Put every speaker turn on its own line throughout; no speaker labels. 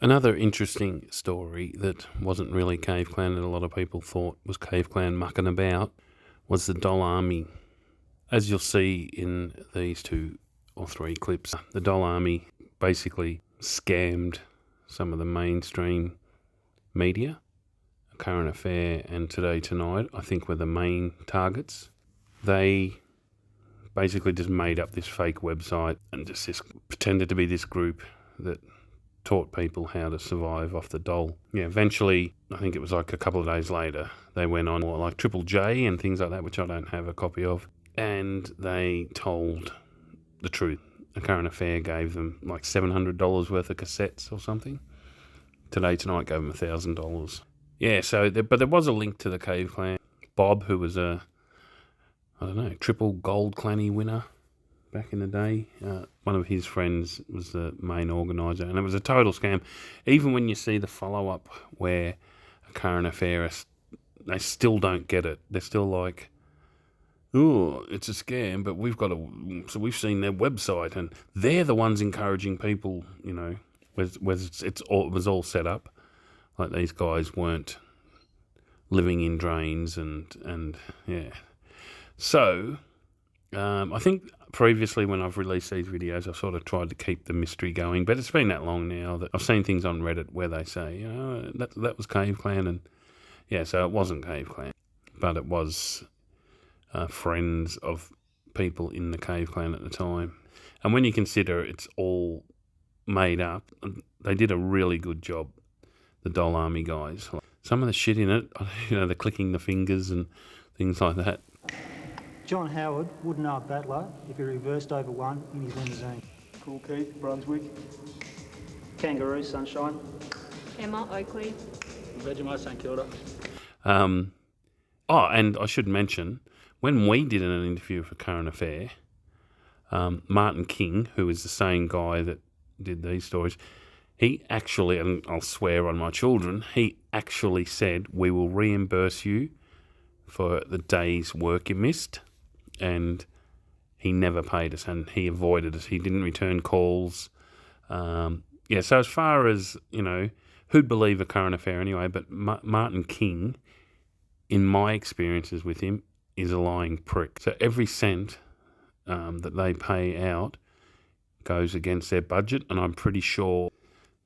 Another interesting story that wasn't really Cave Clan that a lot of people thought was Cave Clan mucking about was the Doll Army. As you'll see in these 2 or 3 clips, the Doll Army basically scammed some of the mainstream media. Current Affair and Today Tonight, I think, were the main targets. They basically just made up this fake website and just pretended to be this group that taught people how to survive off the doll. Yeah, eventually, I think it was like a couple of days later, they went on like Triple J and things like that, which I don't have a copy of, and they told the truth. A Current Affair gave them like $700 worth of cassettes or something. Today Tonight gave them $1,000. Yeah, but there was a link to the Cave Clan. Bob, who was triple gold clanny winner back in the day, one of his friends was the main organiser, and it was a total scam. Even when you see the follow-up where A Current Affair, they still don't get it. They're still like, oh, it's a scam, but we've seen their website, and they're the ones encouraging people, it was all set up. Like these guys weren't living in drains and yeah. So I think previously when I've released these videos, I've sort of tried to keep the mystery going, but it's been that long now that I've seen things on Reddit where they say, that was Cave Clan, and yeah, so it wasn't Cave Clan, but it was friends of people in the Cave Clan at the time. And when you consider it's all made up, they did a really good job, the Doll Army guys. Some of the shit in it, the clicking the fingers and things like that.
John Howard wouldn't know a battler if he reversed over one in his limousine.
Cool Keith, Brunswick.
Kangaroo, Sunshine.
Emma, Oakley.
Vegemite, St Kilda.
And I should mention, when we did an interview for Current Affair, Martin King, who is the same guy that did these stories, he actually, and I'll swear on my children, he actually said, we will reimburse you for the day's work you missed. And he never paid us, and he avoided us. He didn't return calls. So as far as, who'd believe A Current Affair anyway, but Martin King, in my experiences with him, is a lying prick. So every cent that they pay out goes against their budget, and I'm pretty sure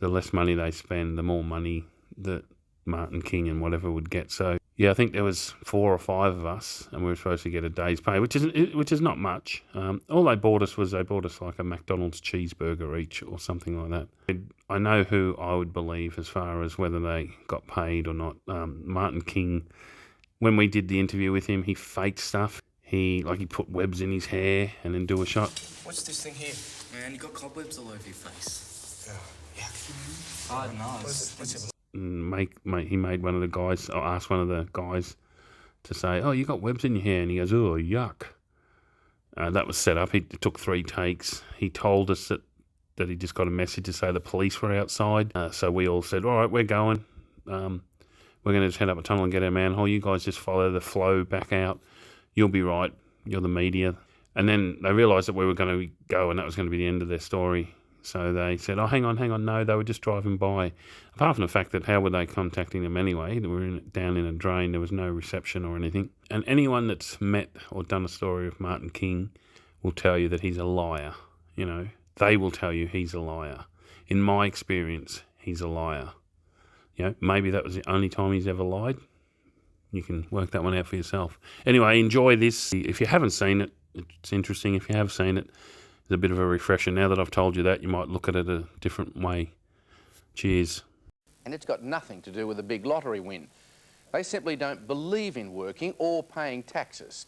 the less money they spend, the more money that Martin King and whatever would get. So yeah, I think there was 4 or 5 of us, and we were supposed to get a day's pay, which is not much. All they bought us like a McDonald's cheeseburger each or something like that. I know who I would believe as far as whether they got paid or not. Martin King, when we did the interview with him, he faked stuff. He put webs in his hair and then do a shot.
What's this thing here?
Man, you got cobwebs all over your face.
Yeah.
Hard nice.
He made one of the guys, or asked one of the guys to say, oh, you got webs in your hair, and he goes, oh, yuck. That was set up. It took 3 takes. He told us that he just got a message to say the police were outside. So we all said, all right, we're going. We're going to just head up a tunnel and get our manhole. You guys just follow the flow back out. You'll be right. You're the media. And then they realised that we were going to go, and that was going to be the end of their story. So they said, oh, hang on. No, they were just driving by. Apart from the fact that how were they contacting them anyway? They were down in a drain. There was no reception or anything. And anyone that's met or done a story of Martin King will tell you that he's a liar. They will tell you he's a liar. In my experience, he's a liar. Maybe that was the only time he's ever lied. You can work that one out for yourself. Anyway, enjoy this. If you haven't seen it, it's interesting. If you have seen it, it's a bit of a refresher. Now that I've told you that, you might look at it a different way. Cheers.
And it's got nothing to do with a big lottery win. They simply don't believe in working or paying taxes.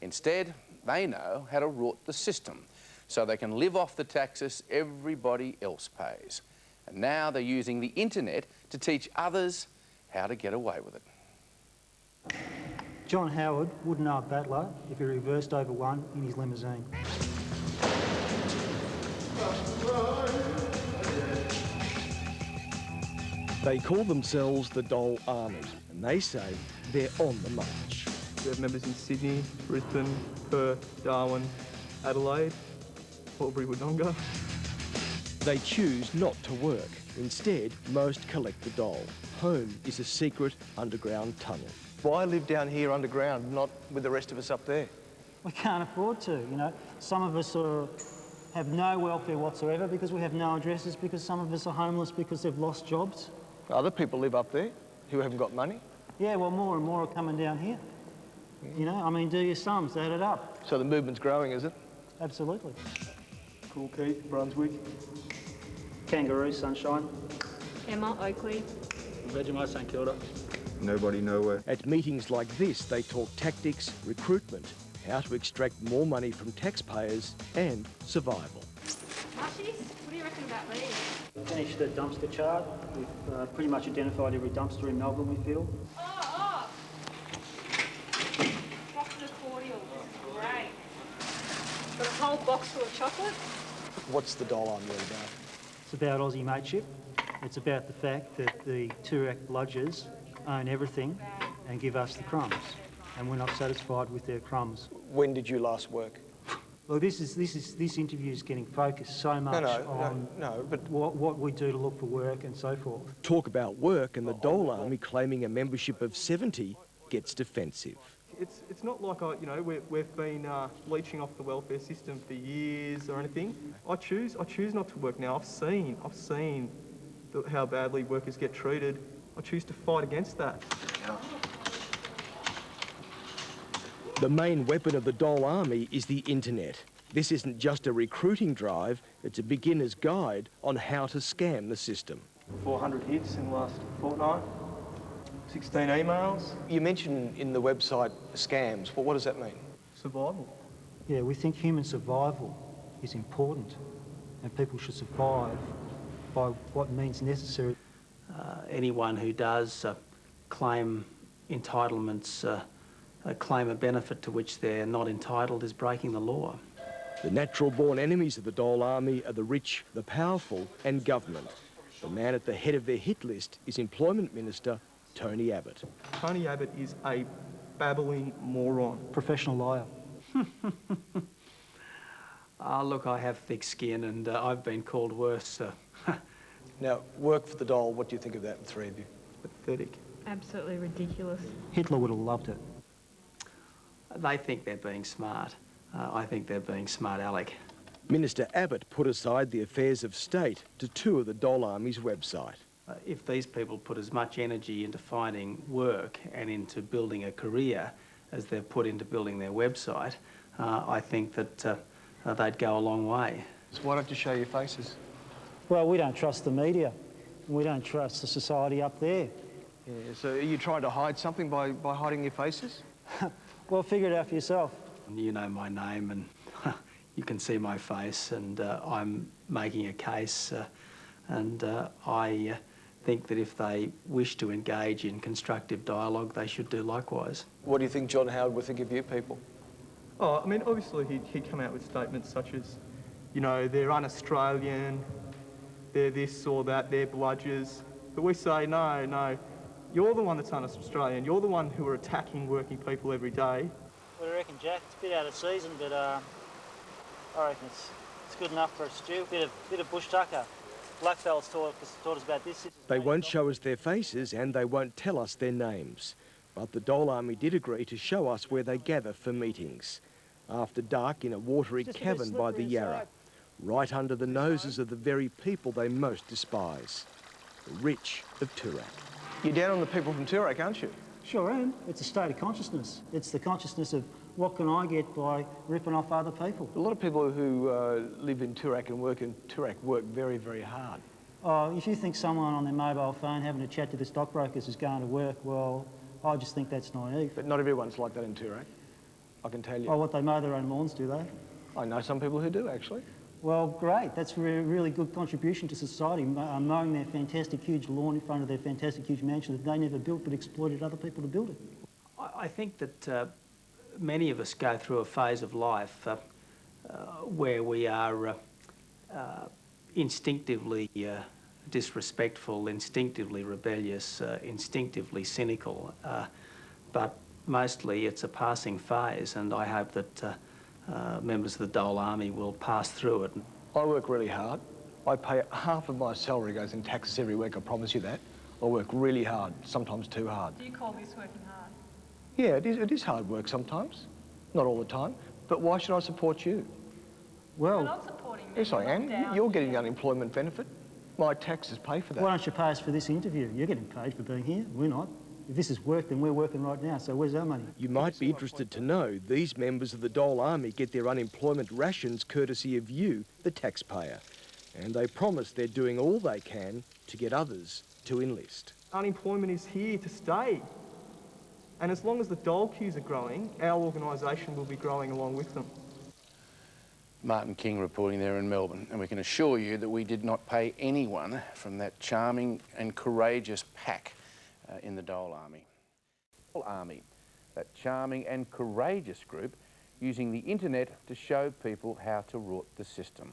Instead, they know how to rort the system so they can live off the taxes everybody else pays. And now they're using the internet to teach others how to get away with it.
John Howard wouldn't know a battler if he reversed over one in his limousine.
They call themselves the Doll Army, and they say they're on the march.
We have members in Sydney, Brisbane, Perth, Darwin, Adelaide, Albury Wodonga.
They choose not to work. Instead, most collect the dole. Home is a secret underground tunnel.
Why live down here underground, not with the rest of us up there?
We can't afford to, you know. Some of us have no welfare whatsoever because we have no addresses, because some of us are homeless because they've lost jobs.
Other people live up there who haven't got money.
Yeah, well, more and more are coming down here. You know, I mean, do your sums, add it up.
So the movement's growing, is it?
Absolutely.
Cool Keith, Brunswick.
Kangaroo, Sunshine.
Emma, Oakley.
Vegemite, St Kilda.
Nobody nowhere.
At meetings like this, they talk tactics, recruitment, how to extract more money from taxpayers and survival.
Marshies, what do you reckon about these?
Finished the dumpster chart. We've pretty much identified every dumpster in Melbourne, we feel.
Oh! Chocolate cordial, great. Got a whole box full of chocolate.
What's the dole army all about?
It's about Aussie mateship. It's about the fact that the Toorak bludgers own everything and give us the crumbs, and we're not satisfied with their crumbs.
When did you last work?
Well, this interview is getting focused so much on
but
what we do to look for work and so forth.
Talk about work and the dole army claiming a membership of 70 gets defensive.
it's not like we've been leeching off the welfare system for years or anything. I choose not to work now. I've seen how badly workers get treated. I choose to fight against that.
The main weapon of the dole army is the internet. This isn't just a recruiting drive, it's a beginner's guide on how to scam the system.
400 hits in the last fortnight, 16 emails. You mentioned in the website scams. What does that mean? Survival.
Yeah, we think human survival is important, and people should survive by what means necessary.
Anyone who does claim entitlements, claim a benefit to which they're not entitled is breaking the law.
The natural-born enemies of the dole army are the rich, the powerful and government. The man at the head of their hit list is Employment Minister Tony Abbott.
Tony Abbott is a babbling moron.
Professional liar.
Look, I have thick skin and I've been called worse.
Now, work for the dole, what do you think of that, the three of you? Pathetic.
Absolutely ridiculous.
Hitler would have loved it.
They think they're being smart. I think they're being smart aleck.
Minister Abbott put aside the affairs of state to tour the dole army's website.
If these people put as much energy into finding work and into building a career as they've put into building their website, I think that they'd go a long way.
So why don't you show your faces?
Well, we don't trust the media. We don't trust the society up there.
Yeah, so are you trying to hide something by hiding your faces?
Well, figure it out for yourself.
You know my name and you can see my face, and I'm making a case and I think that if they wish to engage in constructive dialogue, they should do likewise.
What do you think John Howard would think of you people? Oh, I mean, obviously he'd come out with statements such as, you know, they're un-Australian, they're this or that, they're bludgers. But we say, no, you're the one that's un-Australian. You're the one who are attacking working people every day.
What do you reckon, Jack? It's a bit out of season, but I reckon it's good enough for a stew. Bit of bush tucker. Blackfellas taught us about this.
They won't show us their faces and they won't tell us their names. But the dole army did agree to show us where they gather for meetings. After dark in a watery cavern by the Yarra, right under the noses of the very people they most despise, the rich of Toorak.
You're down on the people from Toorak, aren't you?
Sure am. It's a state of consciousness. It's the consciousness of what can I get by ripping off other people.
A lot of people who live in Toorak and work in Toorak work very, very hard.
If you think someone on their mobile phone having a chat to the stockbrokers is going to work, well, I just think that's naive.
But not everyone's like that in Toorak, I can tell you.
Oh, what, they mow their own lawns, do they?
I know some people who do, actually.
Well, great. That's a really good contribution to society, mowing their fantastic huge lawn in front of their fantastic huge mansion that they never built but exploited other people to build it.
I think that many of us go through a phase of life where we are instinctively disrespectful, instinctively rebellious, instinctively cynical, but mostly it's a passing phase, and I hope that members of the Dole Army will pass through it.
I work really hard.
I pay half of my salary goes in taxes every week, I promise you that. I work really hard, sometimes too hard.
Do you call this working hard?
Yeah, it is hard work sometimes. Not all the time. But why should I support you?
Well,
You're not supporting me.
Yes, I
You're
am.
locked down
You're getting the
here.
unemployment benefit. My taxes pay for that.
why don't you pay us for this interview? You're getting paid for being here. We're not. If this is work, then we're working right now. So where's our money?
You might be interested to know these members of the Dole Army get their unemployment rations courtesy of you, the taxpayer. And they promise they're doing all they can to get others to enlist.
Unemployment is here to stay. And as long as the dole queues are growing, our organisation will be growing along with them.
Martin King reporting there in Melbourne, and we can assure you that we did not pay anyone from that charming and courageous pack in the Dole Army. Dole Army, that charming and courageous group using the internet to show people how to rort the system.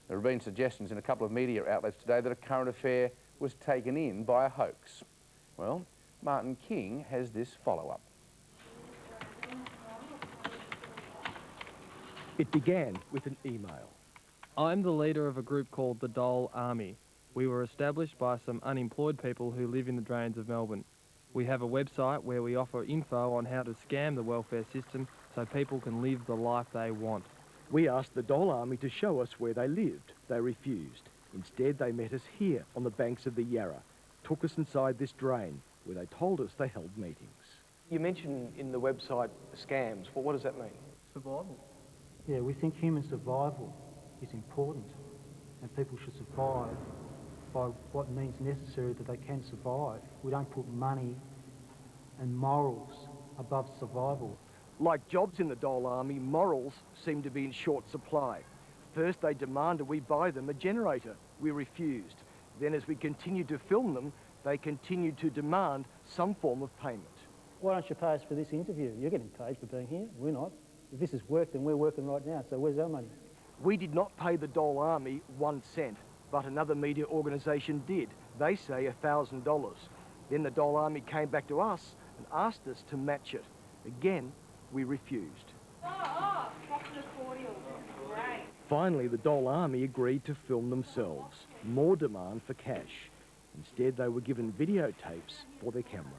There have been suggestions in a couple of media outlets today that a current affair was taken in by a hoax. Well, Martin King has this follow-up.
It began with an email.
I'm the leader of a group called the Dole Army. We were established by some unemployed people who live in the drains of Melbourne. We have a website where we offer info on how to scam the welfare system so people can live the life they want.
We asked the Dole Army to show us where they lived. They refused. Instead, they met us here on the banks of the Yarra, took us inside this drain, where they told us they held meetings. You mentioned in the website scams. Well, what does that mean?
Survival.
Yeah, we think human survival is important, and people should survive by what means necessary that they can survive. We don't put money and morals above survival.
Like jobs in the Dole Army, morals seem to be in short supply. First, they demanded we buy them a generator. We refused. Then, as we continued to film them, they continued to demand some form of payment.
Why don't you pay us for this interview? You're getting paid for being here. We're not. If this is work, then we're working right now. So where's our money?
We did not pay the Dole Army 1 cent, but another media organisation did. They say $1,000. Then the Dole Army came back to us and asked us to match it. Again, we refused.
Chocolate cordial. Great.
Finally, the Dole Army agreed to film themselves. More demand for cash. Instead, they were given videotapes for their camera.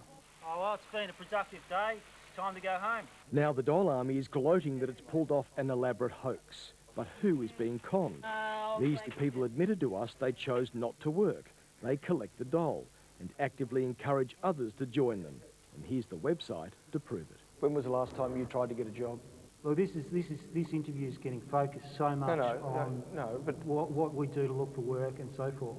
Oh, well, it's been a productive day. Time to go home.
Now, the Dole Army is gloating that it's pulled off an elaborate hoax. But who is being conned? These the people admitted to us they chose not to work. They collect the dole and actively encourage others to join them. And here's the website to prove it. When was the last time you tried to get a job?
Well, this interview is getting focused so much on
but
what we do to look for work and so forth.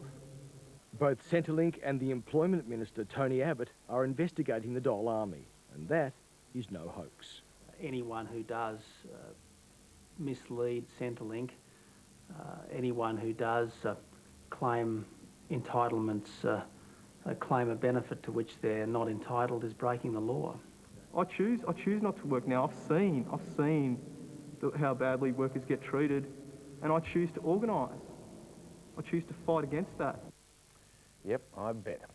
both Centrelink and the Employment Minister, Tony Abbott, are investigating the Dole Army. And that is no hoax.
Anyone who does mislead Centrelink, anyone who does claim entitlements, claim a benefit to which they're not entitled is breaking the law.
I choose not to work now. I've seen how badly workers get treated, and I choose to organise. I choose to fight against that.
Yep, I bet.